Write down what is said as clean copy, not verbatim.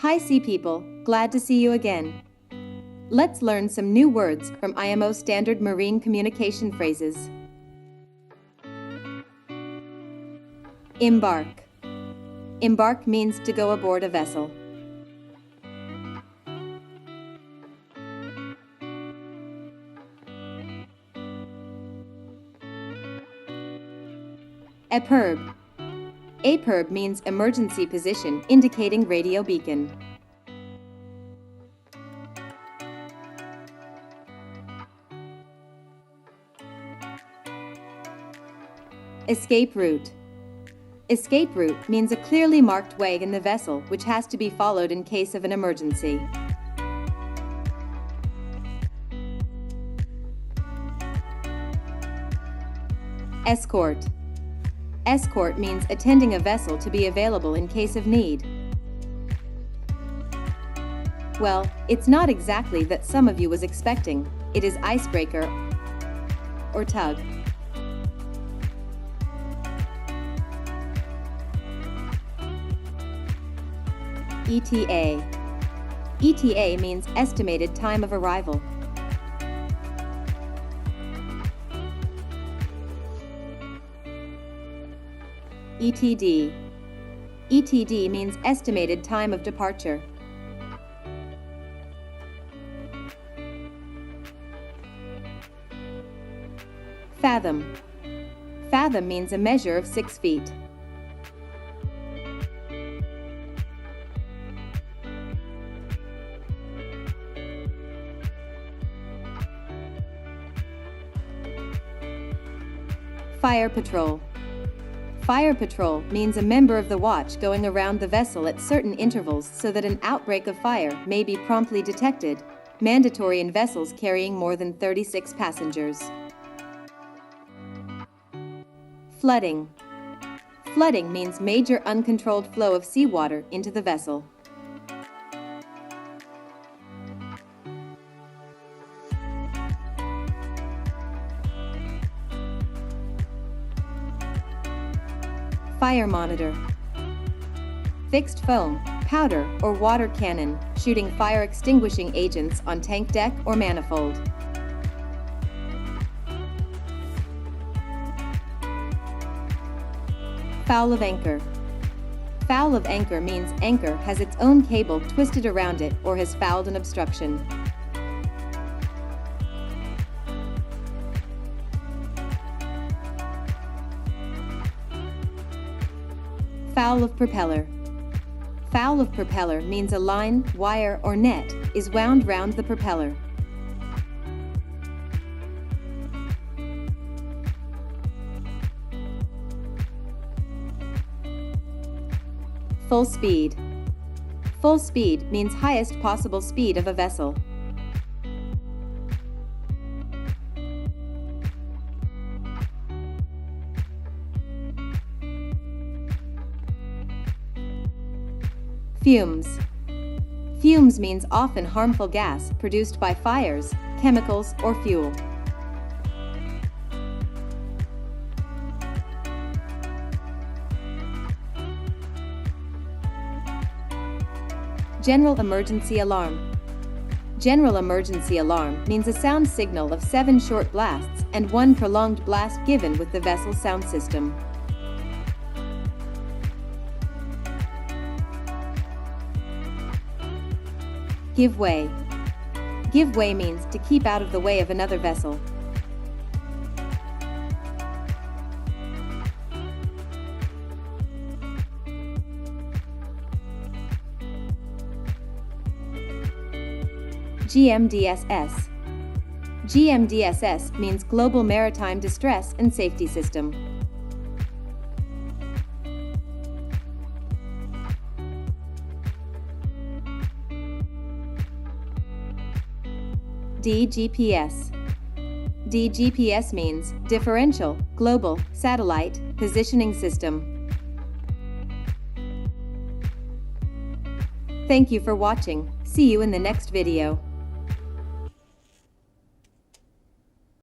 Hi Sea People, glad to see you again. Let's learn some new words from IMO standard marine communication phrases. Embark. Embark means to go aboard a vessel. Aperb. Aperb means emergency position indicating radio beacon. Escape route. Escape route means a clearly marked way in the vessel which has to be followed in case of an emergency. Escort. Escort means attending a vessel to be available in case of need. Well, it's not exactly that some of you was expecting. It is icebreaker or tug. ETA. ETA means estimated time of arrival. ETD. ETD means estimated time of departure. Fathom. Fathom means a measure of 6 feet. Fire patrol. Fire patrol means a member of the watch going around the vessel at certain intervals so that an outbreak of fire may be promptly detected, mandatory in vessels carrying more than 36 passengers. Flooding. Flooding means major uncontrolled flow of seawater into the vessel. Fire monitor. Fixed foam, powder, or water cannon, shooting fire extinguishing agents on tank deck or manifold. Foul of anchor. Foul of anchor means anchor has its own cable twisted around it or has fouled an obstruction. Foul of propeller. Foul of propeller means a line, wire, or net is wound round the propeller. Full speed. Full speed means highest possible speed of a vessel. Fumes. Fumes means often harmful gas produced by fires, chemicals, or fuel. General emergency alarm. General emergency alarm means a sound signal of 7 short blasts and 1 prolonged blast given with the vessel's sound system. Give way. Give way means to keep out of the way of another vessel. GMDSS. GMDSS means Global Maritime Distress and Safety System. DGPS. DGPS means Differential, Global, Satellite, Positioning System. Thank you for watching. See you in the next video.